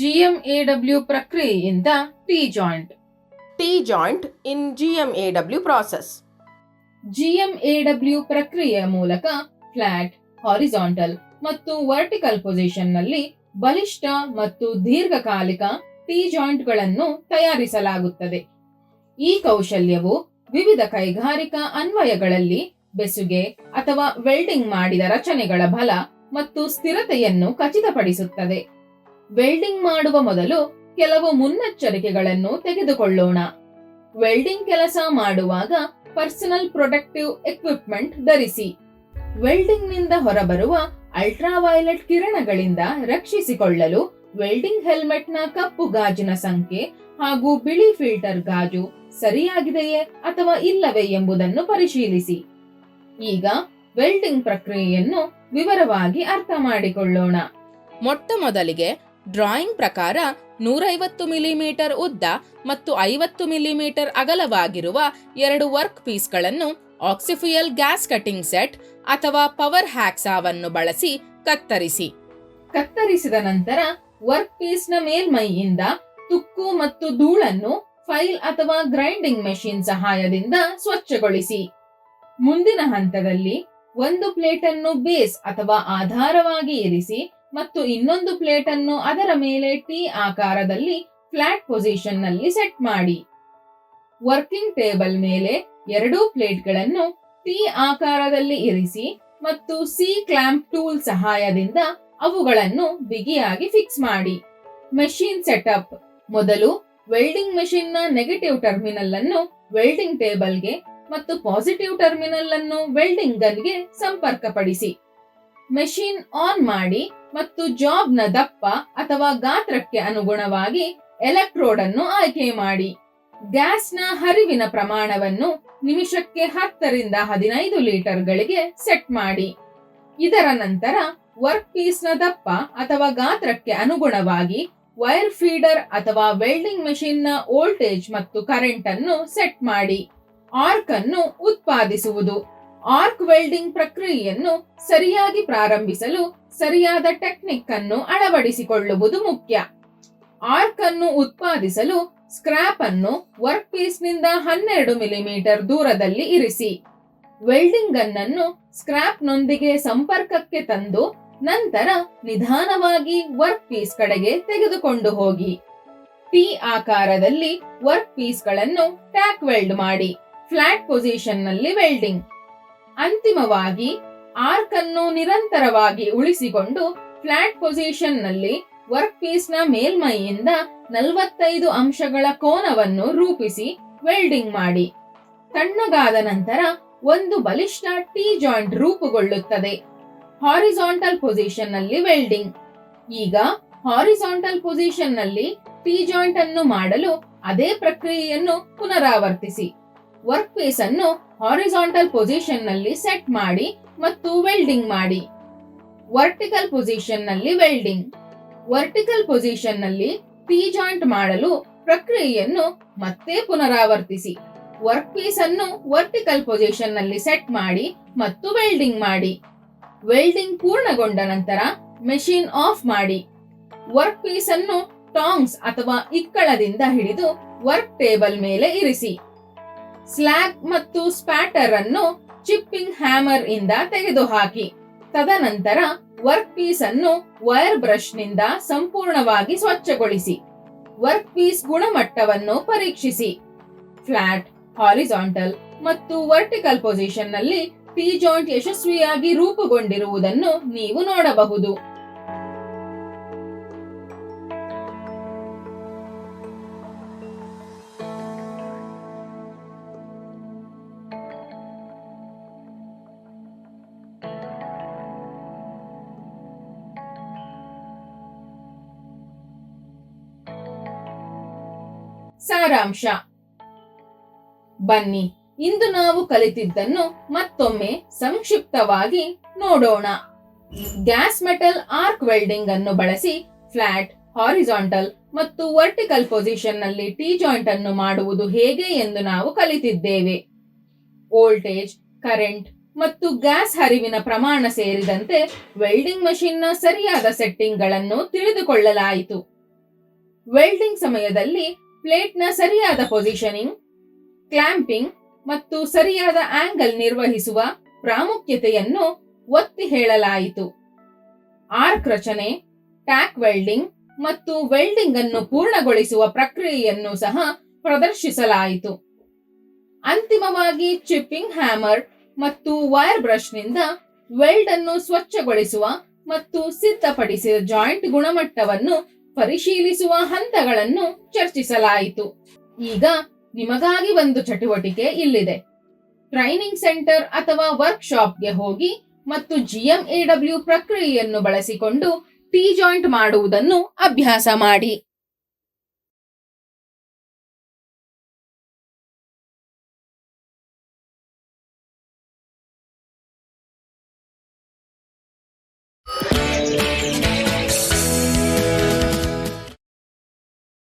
GMAW ಪ್ರಕ್ರಿಯೆಯಿಂದ T joint. T-joint in GMAW process. GMAW ಪ್ರಕ್ರಿಯೆಯ ಮೂಲಕ ಫ್ಲಾಟ್, ಹಾರಿಜಾಂಟಲ್ ಮತ್ತು ವರ್ಟಿಕಲ್ ಪೊಸಿಷನ್ ನಲ್ಲಿ ಬಲಿಷ್ಠ ಮತ್ತು ದೀರ್ಘಕಾಲಿಕ ಟಿ ಜಾಯಿಂಟ್ಗಳನ್ನು ತಯಾರಿಸಲಾಗುತ್ತದೆ. ಈ ಕೌಶಲ್ಯವು ವಿವಿಧ ಕೈಗಾರಿಕಾ ಅನ್ವಯಗಳಲ್ಲಿ ಬೆಸುಗೆ ಅಥವಾ ವೆಲ್ಡಿಂಗ್ ಮಾಡಿದ ರಚನೆಗಳ ಬಲ ಮತ್ತು ಸ್ಥಿರತೆಯನ್ನು ಖಚಿತಪಡಿಸುತ್ತದೆ. ವೆಲ್ಡಿಂಗ್ ಮಾಡುವ ಮೊದಲು ಕೆಲವು ಮುನ್ನೆಚ್ಚರಿಕೆಗಳನ್ನು ತೆಗೆದುಕೊಳ್ಳೋಣ. ವೆಲ್ಡಿಂಗ್ ಕೆಲಸ ಮಾಡುವಾಗ ಪರ್ಸನಲ್ ಪ್ರೊಟೆಕ್ಟಿವ್ ಎಕ್ವಿಪ್ಮೆಂಟ್ ಧರಿಸಿ. ವೆಲ್ಡಿಂಗ್ ನಿಂದ ಹೊರಬರುವ ಅಲ್ಟ್ರಾವೈಲೆಟ್ ಕಿರಣಗಳಿಂದ ರಕ್ಷಿಸಿಕೊಳ್ಳಲು ವೆಲ್ಡಿಂಗ್ ಹೆಲ್ಮೆಟ್ನ ಕಪ್ಪು ಗಾಜಿನ ಸಂಖ್ಯೆ ಹಾಗೂ ಬಿಳಿ ಫಿಲ್ಟರ್ ಗಾಜು ಸರಿಯಾಗಿದೆಯೇ ಅಥವಾ ಇಲ್ಲವೇ ಎಂಬುದನ್ನು ಪರಿಶೀಲಿಸಿ. ಈಗ ವೆಲ್ಡಿಂಗ್ ಪ್ರಕ್ರಿಯೆಯನ್ನು ವಿವರವಾಗಿ ಅರ್ಥ ಮಾಡಿಕೊಳ್ಳೋಣ. ಮೊಟ್ಟ ಮೊದಲಿಗೆ ಡ್ರಾಯಿಂಗ್ ಪ್ರಕಾರ 150 ಮಿಲಿಮೀಟರ್ ಉದ್ದ ಮತ್ತು 50 ಮಿಲಿಮೀಟರ್ ಅಗಲವಾಗಿರುವ 2 ವರ್ಕ್ ಪೀಸ್ಗಳನ್ನು ಆಕ್ಸಿಫಿಯಲ್ ಗ್ಯಾಸ್ ಕಟಿಂಗ್ ಸೆಟ್ ಅಥವಾ ಪವರ್ ಹ್ಯಾಕ್ಸಾವನ್ನು ಬಳಸಿ ಕತ್ತರಿಸಿ. ಕತ್ತರಿಸಿದ ನಂತರ ವರ್ಕ್ ಪೀಸ್ನ ಮೇಲ್ಮೈಯಿಂದ ತುಕ್ಕು ಮತ್ತು ಧೂಳನ್ನು ಫೈಲ್ ಅಥವಾ ಗ್ರೈಂಡಿಂಗ್ ಮೆಷಿನ್ ಸಹಾಯದಿಂದ ಸ್ವಚ್ಛಗೊಳಿಸಿ. ಮುಂದಿನ ಹಂತದಲ್ಲಿ ಒಂದು ಪ್ಲೇಟ್ ಅನ್ನು ಬೇಸ್ ಅಥವಾ ಆಧಾರವಾಗಿ ಇರಿಸಿ ಮತ್ತು ಇನ್ನೊಂದು ಪ್ಲೇಟ್ ಅನ್ನು ಅದರ ಮೇಲೆ ಟಿ ಆಕಾರದಲ್ಲಿ ಫ್ಲಾಟ್ ಪೊಸಿಷನ್ ನಲ್ಲಿ ಸೆಟ್ ಮಾಡಿ. ವರ್ಕಿಂಗ್ ಟೇಬಲ್ ಮೇಲೆ 2 ಪ್ಲೇಟ್ಗಳನ್ನು ಟಿ ಆಕಾರದಲ್ಲಿ ಇರಿಸಿ ಮತ್ತು ಸಿ ಕ್ಲಾಂಪ್ ಟೂಲ್ ಸಹಾಯದಿಂದ ಅವುಗಳನ್ನು ಬಿಗಿಯಾಗಿ ಫಿಕ್ಸ್ ಮಾಡಿ. Machine setup. ಮೊದಲು ವೆಲ್ಡಿಂಗ್ ಮೆಷಿನ್ ನ ನೆಗೆಟಿವ್ ಟರ್ಮಿನಲ್ ಅನ್ನು ವೆಲ್ಡಿಂಗ್ ಟೇಬಲ್ಗೆ ಮತ್ತು ಪಾಸಿಟಿವ್ ಟರ್ಮಿನಲ್ ಅನ್ನು ವೆಲ್ಡಿಂಗ್ ಗನ್ಗೆ ಸಂಪರ್ಕಪಡಿಸಿ. ಮೆಷಿನ್ ಆನ್ ಮಾಡಿ ಮತ್ತು ಜಾಬ್ ನ ದಪ್ಪ ಅಥವಾ ಗಾತ್ರಕ್ಕೆ ಅನುಗುಣವಾಗಿ ಎಲೆಕ್ಟ್ರೋಡ್ ಅನ್ನು ಆಯ್ಕೆ ಮಾಡಿ. ಗ್ಯಾಸ್ನ ಹರಿವಿನ ಪ್ರಮಾಣವನ್ನು ನಿಮಿಷಕ್ಕೆ 10 ರಿಂದ 15 ಲೀಟರ್ಗಳಿಗೆ ಸೆಟ್ ಮಾಡಿ. ಇದರ ನಂತರ ವರ್ಕ್ ಪೀಸ್ನ ದಪ್ಪ ಅಥವಾ ಗಾತ್ರಕ್ಕೆ ಅನುಗುಣವಾಗಿ ವೈರ್ ಫೀಡರ್ ಅಥವಾ ವೆಲ್ಡಿಂಗ್ ಮೆಷಿನ್ ನ ವೋಲ್ಟೇಜ್ ಮತ್ತು ಕರೆಂಟ್ ಅನ್ನು ಸೆಟ್ ಮಾಡಿ. ಆರ್ಕ್ ಅನ್ನು ಉತ್ಪಾದಿಸುವುದು. ಆರ್ಕ್ ವೆಲ್ಡಿಂಗ್ ಪ್ರಕ್ರಿಯೆಯನ್ನು ಸರಿಯಾಗಿ ಪ್ರಾರಂಭಿಸಲು ಸರಿಯಾದ ಟೆಕ್ನಿಕ್ ಅನ್ನು ಅಳವಡಿಸಿಕೊಳ್ಳುವುದು ಮುಖ್ಯ. ಆರ್ಕ್ ಅನ್ನು ಉತ್ಪಾದಿಸಲು ಸ್ಕ್ರಾಪ್ ಅನ್ನು ವರ್ಕ್ ಪೀಸ್ ನಿಂದ 12 ಮಿಲಿಮೀಟರ್ ದೂರದಲ್ಲಿ ಇರಿಸಿ. ವೆಲ್ಡಿಂಗ್ ಗನ್ ಅನ್ನು ಸ್ಕ್ರಾಪ್ ನೊಂದಿಗೆ ಸಂಪರ್ಕಕ್ಕೆ ತಂದು ನಂತರ ನಿಧಾನವಾಗಿ ವರ್ಕ್ ಪೀಸ್ ಕಡೆಗೆ ತೆಗೆದುಕೊಂಡು ಹೋಗಿ. ಟಿ ಆಕಾರದಲ್ಲಿ ವರ್ಕ್ ಪೀಸ್ ಗಳನ್ನು ಟ್ಯಾಕ್ ವೆಲ್ಡ್ ಮಾಡಿ. ಫ್ಲಾಟ್ ಪೊಸಿಷನ್ ನಲ್ಲಿ ವೆಲ್ಡಿಂಗ್. ಅಂತಿಮವಾಗಿ ಆರ್ಕ್ ಅನ್ನು ನಿರಂತರವಾಗಿ ಉಳಿಸಿಕೊಂಡು ಫ್ಲಾಟ್ ಪೊಸಿಷನ್ ನಲ್ಲಿ ವರ್ಕ್ ಪೀಸ್ ನ ಮೇಲ್ಮೈಯಿಂದ 45 ಅಂಶಗಳ ಕೋನವನ್ನು ರೂಪಿಸಿ ವೆಲ್ಡಿಂಗ್ ಮಾಡಿ. ತಣ್ಣಗಾದ ನಂತರ ಒಂದು ಬಲಿಷ್ಠ ಟಿ ಜಾಯಿಂಟ್ ರೂಪುಗೊಳ್ಳುತ್ತದೆ. ಹಾರಿಜಾಂಟಲ್ ಪೊಸಿಷನ್ ನಲ್ಲಿ ವೆಲ್ಡಿಂಗ್. ಈಗ ಹಾರಿಜಾಂಟಲ್ ಪೊಸಿಷನ್ ನಲ್ಲಿ ಟಿ ಜಾಯಿಂಟ್ ಅನ್ನು ಮಾಡಲು ಅದೇ ಪ್ರಕ್ರಿಯೆಯನ್ನು ಪುನರಾವರ್ತಿಸಿ. ವರ್ಕ್ ಪೀಸ್ ಅನ್ನು ಹಾರಿಜಾಂಟಲ್ ಪೊಸಿಷನ್ ನಲ್ಲಿ ಸೆಟ್ ಮಾಡಿ ಮತ್ತು ವೆಲ್ಡಿಂಗ್ ಮಾಡಿ. ವರ್ಟಿಕಲ್ ಪೊಸಿಷನ್ ನಲ್ಲಿ ವೆಲ್ಡಿಂಗ್. ವರ್ಟಿಕಲ್ ಪೊಸಿಷನ್ ನಲ್ಲಿ ಟಿ ಜಾಯಿಂಟ್ ಮಾಡಲು ಪ್ರಕ್ರಿಯೆಯನ್ನು ಮತ್ತೆ ಪುನರಾವರ್ತಿಸಿ. ವರ್ಕ್ ಪೀಸ್ ಅನ್ನು ವರ್ಟಿಕಲ್ ಪೊಸಿಷನ್ ನಲ್ಲಿ ಸೆಟ್ ಮಾಡಿ ಮತ್ತು ವೆಲ್ಡಿಂಗ್ ಮಾಡಿ. ವೆಲ್ಡಿಂಗ್ ಪೂರ್ಣಗೊಂಡ ನಂತರ ಮೆಷಿನ್ ಆಫ್ ಮಾಡಿ. ವರ್ಕ್ ಪೀಸ್ ಅನ್ನು ಟಾಂಗ್ಸ್ ಅಥವಾ ಇಕ್ಕಳದಿಂದ ಹಿಡಿದು ವರ್ಕ್ ಟೇಬಲ್ ಮೇಲೆ ಇರಿಸಿ. ಸ್ಲ್ಯಾಗ್ ಮತ್ತು ಸ್ಪ್ಯಾಟರ್ ಅನ್ನು ಚಿಪ್ಪಿಂಗ್ ಹ್ಯಾಮರ್ ಇಂದ ತೆಗೆದುಹಾಕಿ. ತದನಂತರ ವರ್ಕ್ ಪೀಸ್ ಅನ್ನು ವೈರ್ ಬ್ರಷ್ ನಿಂದ ಸಂಪೂರ್ಣವಾಗಿ ಸ್ವಚ್ಛಗೊಳಿಸಿ. ವರ್ಕ್ ಪೀಸ್ ಗುಣಮಟ್ಟವನ್ನು ಪರೀಕ್ಷಿಸಿ. ಫ್ಲಾಟ್, ಹಾರಿಜಾಂಟಲ್ ಮತ್ತು ವರ್ಟಿಕಲ್ ಪೊಸಿಷನ್ ನಲ್ಲಿ ಟಿ ಜಾಯಿಂಟ್ ಯಶಸ್ವಿಯಾಗಿ ರೂಪುಗೊಂಡಿರುವುದನ್ನು ನೀವು ನೋಡಬಹುದು. ಸಾರಾಂಶ. ಬನ್ನಿ ಇಂದು ನಾವು ಕಲಿತಿದ್ದನ್ನು ಮತ್ತೊಮ್ಮೆ ಸಂಕ್ಷಿಪ್ತವಾಗಿ ನೋಡೋಣ. ಗ್ಯಾಸ್ ಮೆಟಲ್ ಆರ್ಕ್ ವೆಲ್ಡಿಂಗ್ ಅನ್ನು ಬಳಸಿ ಫ್ಲಾಟ್, ಹಾರಿಜಾಂಟಲ್ ಮತ್ತು ವರ್ಟಿಕಲ್ ಪೊಸಿಷನ್ ನಲ್ಲಿ ಟಿ ಜಾಯಿಂಟ್ ಅನ್ನು ಮಾಡುವುದು ಹೇಗೆ ಎಂದು ನಾವು ಕಲಿತಿದ್ದೇವೆ. ವೋಲ್ಟೇಜ್, ಕರೆಂಟ್ ಮತ್ತು ಗ್ಯಾಸ್ ಹರಿವಿನ ಪ್ರಮಾಣ ಸೇರಿದಂತೆ ವೆಲ್ಡಿಂಗ್ ಮಷಿನ್ನ ಸರಿಯಾದ ಸೆಟ್ಟಿಂಗ್ಗಳನ್ನು ತಿಳಿದುಕೊಳ್ಳಲಾಯಿತು. ವೆಲ್ಡಿಂಗ್ ಸಮಯದಲ್ಲಿ ಪ್ಲೇಟ್ನ ಸರಿಯಾದ ಪೊಸಿಷನಿಂಗ್, ಕ್ಲಾಂಪಿಂಗ್ ಮತ್ತು ಸರಿಯಾದ ಆಂಗಲ್ ನಿರ್ವಹಿಸುವ ಪ್ರಾಮುಖ್ಯತೆಯನ್ನು ಒತ್ತಿ ಹೇಳಲಾಯಿತು. ಆರ್ಕ್ ರಚನೆ, ಟ್ಯಾಕ್ ವೆಲ್ಡಿಂಗ್ ಮತ್ತು ವೆಲ್ಡಿಂಗ್ ಅನ್ನು ಪೂರ್ಣಗೊಳಿಸುವ ಪ್ರಕ್ರಿಯೆಯನ್ನು ಸಹ ಪ್ರದರ್ಶಿಸಲಾಯಿತು. ಅಂತಿಮವಾಗಿ ಚಿಪ್ಪಿಂಗ್ ಹ್ಯಾಮರ್ ಮತ್ತು ವೈರ್ ಬ್ರಷ್ನಿಂದ ವೆಲ್ಡ್ ಅನ್ನು ಸ್ವಚ್ಛಗೊಳಿಸುವ ಮತ್ತು ಸಿದ್ಧಪಡಿಸಿದ ಜಾಯಿಂಟ್ ಗುಣಮಟ್ಟವನ್ನು ಪರಿಶೀಲಿಸುವ ಹಂತಗಳನ್ನು ಚರ್ಚಿಸಲಾಯಿತು. ಈಗ ನಿಮಗಾಗಿ ಒಂದು ಚಟುವಟಿಕೆ ಇಲ್ಲಿದೆ. ಟ್ರೈನಿಂಗ್ ಸೆಂಟರ್ ಅಥವಾ ವರ್ಕ್ಶಾಪ್ಗೆ ಹೋಗಿ ಮತ್ತು GMAW ಪ್ರಕ್ರಿಯೆಯನ್ನು ಬಳಸಿಕೊಂಡು ಟಿ ಜಾಯಿಂಟ್ ಮಾಡುವುದನ್ನು ಅಭ್ಯಾಸ ಮಾಡಿ.